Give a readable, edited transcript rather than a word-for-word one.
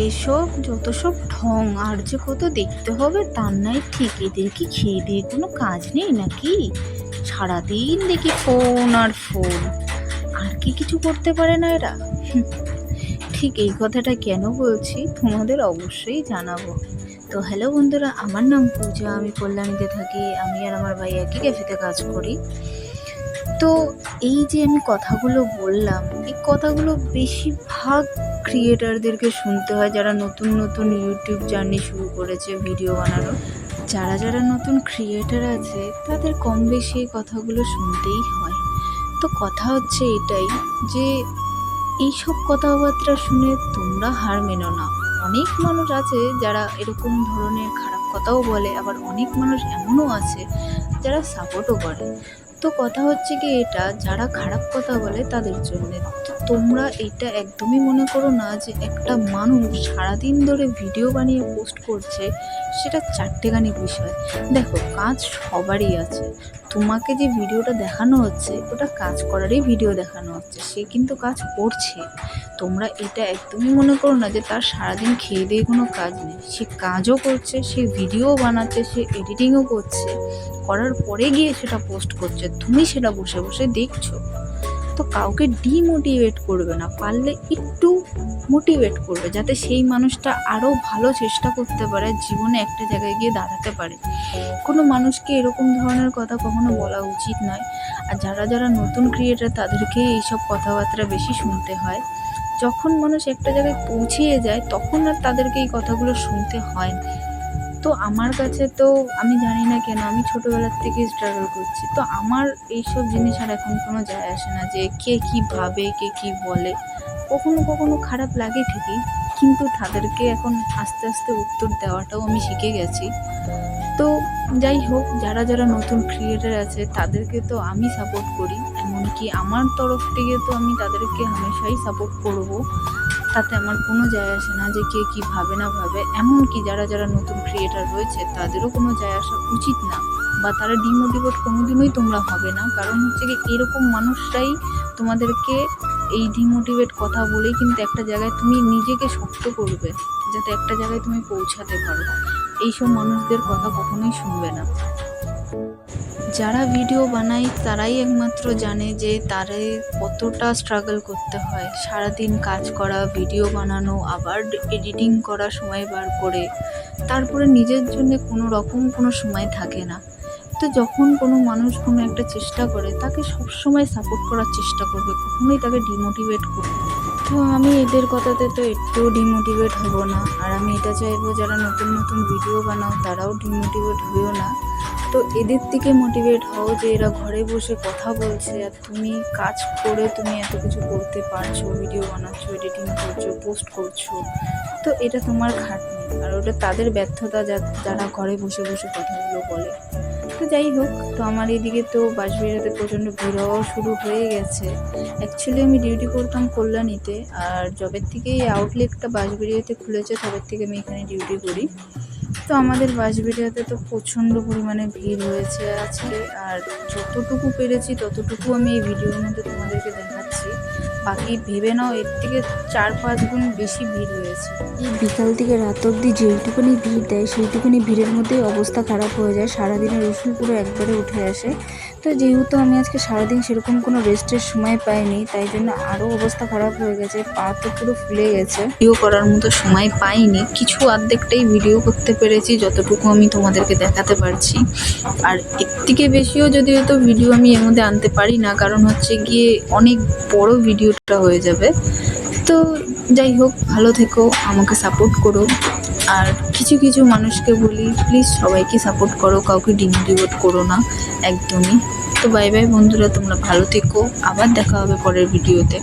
এসব যত সব ঢং আর যে কত দেখতে হবে তার নাই ঠিক। এদের কি খেয়ে দিয়ে কোনো কাজ নেই নাকি? সারাদিন দেখি ফোন আর ফোন, আর কি কিছু করতে পারে না এরা? ঠিক এই কথাটা কেন বলছি তোমাদের অবশ্যই জানাবো। তো হ্যালো বন্ধুরা, আমার নাম পূজা, আমি কল্যাণীতে থাকি। আমি আর আমার ভাই একই ক্যাফেতে কাজ করি। তো এই যে আমি কথাগুলো বললাম, এই কথাগুলো বেশিরভাগ ক্রিয়েটারদেরকে শুনতে হয় যারা নতুন নতুন ইউটিউব জার্নি শুরু করেছে ভিডিও বানানোর। যারা যারা নতুন ক্রিয়েটার আছে তাদের কম বেশি এই কথাগুলো শুনতেই হয়। তো কথা হচ্ছে এটাই যে এইসব কথাবার্তা শুনে তোমরা হার মেনো না। অনেক মানুষ আছে যারা এরকম ধরনের খারাপ কথাও বলে, আবার অনেক মানুষ এমনও আছে যারা সাপোর্টও করে। তো কথা হচ্ছে কি, এটা যারা খারাপ কথা বলে তাদের জন্য। তো তোমরা এটা একদমই মনে করো না যে একটা মানুষ সারাদিন ধরে ভিডিও বানিয়ে পোস্ট করছে সেটা চারটেখানি বিষয়। দেখো, কাজ সবারই আছে। তোমাকে যে ভিডিওটা দেখানো হচ্ছে ওটা কাজ করারই ভিডিও দেখানো হচ্ছে, সে কিন্তু কাজ করছে। তোমরা এটা একদমই মনে করো না যে তার সারাদিন খেয়ে দিয়ে কোনো কাজ নেই। সে কাজও করছে, সে ভিডিও বানাচ্ছে, সে এডিটিংও করছে, করার পরে গিয়ে সেটা পোস্ট করছে, তুমি সেটা বসে বসে দেখছো। তো কাউকে ডিমোটিভেট করবে না, পারলে একটু মোটিভেট করবে যাতে সেই মানুষটা আরও ভালো চেষ্টা করতে পারে, জীবনে একটা জায়গায় গিয়ে দাঁড়াতে পারে। কোনো মানুষকে এরকম ধরনের কথা কখনো বলা উচিত নয়। আর যারা যারা নতুন ক্রিয়েটার তাদেরকে এইসব কথাবার্তা বেশি শুনতে হয়। যখন মানুষ একটা জায়গায় পৌঁছিয়ে যায় তখন আর তাদেরকে এই কথাগুলো শুনতে হয় না। তো আমার কাছে তো আমি জানি না কেন, আমি ছোটোবেলার থেকে স্ট্রাগল করছি, তো আমার এইসব জিনিস আর এখন কোনো যায় আসে না যে কে কী ভাবে, কে কী বলে। কখনো কখনো খারাপ লাগে ঠিকই, কিন্তু তাদেরকে এখন আস্তে আস্তে উত্তর দেওয়াটাও আমি শিখে গেছি। তো যাই হোক, যারা যারা নতুন ক্রিয়েটার আছে তাদেরকে তো আমি সাপোর্ট করি, এমনকি আমার তরফ থেকে তো আমি তাদেরকে হামেশাই সাপোর্ট করব। তাতে আমার কোনো যায় আসে না যে কে কী ভাবে না ভাবে। এমনকি যারা যারা নতুন ক্রিয়েটার রয়েছে তাদেরও কোনো যায় আসা উচিত না, বা তারা ডিমোটিভেট কোনোদিনই তোমরা হবে না। কারণ হচ্ছে কি, এরকম মানুষরাই তোমাদেরকে এই ডিমোটিভেট কথা বলেই কিন্তু একটা জায়গায় তুমি নিজেকে শক্ত করবে, যাতে একটা জায়গায় তুমি পৌঁছাতে পারো। এইসব মানুষদের কথা কখনোই শুনবে না। যারা ভিডিও বানায় তারাই একমাত্র জানে যে তারে কতটা স্ট্রাগল করতে হয়। সারাদিন কাজ করা, ভিডিও বানানো, আবার এডিটিং করা, সময় বার করে, তারপরে নিজের জন্য কোনো রকম কোনো সময় থাকে না। তো যখন কোনো মানুষ কোনো একটা চেষ্টা করে তাকে সবসময় সাপোর্ট করার চেষ্টা করবে, কখনোই তাকে ডিমোটিভেট করবে। তো আমি এদের কথাতে তো একটুও ডিমোটিভেট হব না। আর আমি এটা চাইবো যারা নতুন নতুন ভিডিও বানাও তারাও ডিমোটিভেট হইও না। তো এদের থেকে মোটিভেট হও যে এরা ঘরে বসে কথা বলছে আর তুমি কাজ করে তুমি এত কিছু করতে পারছো, ভিডিও বানাচ্ছো, এডিটিং করছো, পোস্ট করছো। তো এটা তোমার খাটনি, আর ওটা তাদের ব্যর্থতা যারা ঘরে বসে বসে কথাগুলো বলে। তো যাই হোক, তো আমার এদিকে তো বাঁশবেড়িয়াতে প্রচণ্ড ভিড় হওয়া শুরু হয়ে গেছে। অ্যাকচুয়ালি আমি ডিউটি করতাম কল্যাণীতে, আর যবের থেকে এই আউটলেটটা বাঁশবেড়িয়াতে খুলেছে তবের থেকে আমি এখানে ডিউটি করি। তো আমাদের বাঁশবেড়িয়াতে তো প্রচণ্ড পরিমাণে ভিড় হয়েছে আজকে, আর যতটুকু পেরেছি ততটুকু আমি এই ভিডিওর মধ্যে তোমাদেরকে দেখাচ্ছি। বাকি ভেবে নাও এর থেকে 4-5 গুণ বেশি ভিড় হয়েছে। এই বিকাল থেকে রাত অবধি যেইটুকুনি ভিড় দেয় সেইটুকুনি ভিড়ের মধ্যেই অবস্থা খারাপ হয়ে যায়, সারাদিনের উসুল পুরো একবারে উঠে আসে। তো যেহেতু আমি আজকে সারাদিন সেরকম কোনো রেস্টের সময় পাইনি, তাই জন্য আরও অবস্থা খারাপ হয়ে গেছে, পা তো পুরো ফুলে গেছে। ভিডিও করার মতো সময় পাইনি, কিছু অর্ধেকটাই ভিডিও করতে পেরেছি যতটুকু আমি তোমাদেরকে দেখাতে পারছি। আর এর থেকে বেশিও যদি হয়তো ভিডিও আমি এর মধ্যে আনতে পারি না, কারণ হচ্ছে গিয়ে অনেক বড় ভিডিওটা হয়ে যাবে। তো যাই হোক, ভালো থেকো, আমাকে সাপোর্ট করো। আর কিছু কিছু মানুষকে বলি, প্লিজ সবাইকে সাপোর্ট করো, কাউকে ডিমোটিভেট করো না একদমই। তো বাই বাই বন্ধুরা, তোমরা ভালো থেকো, আবার দেখা হবে পরের ভিডিওতে।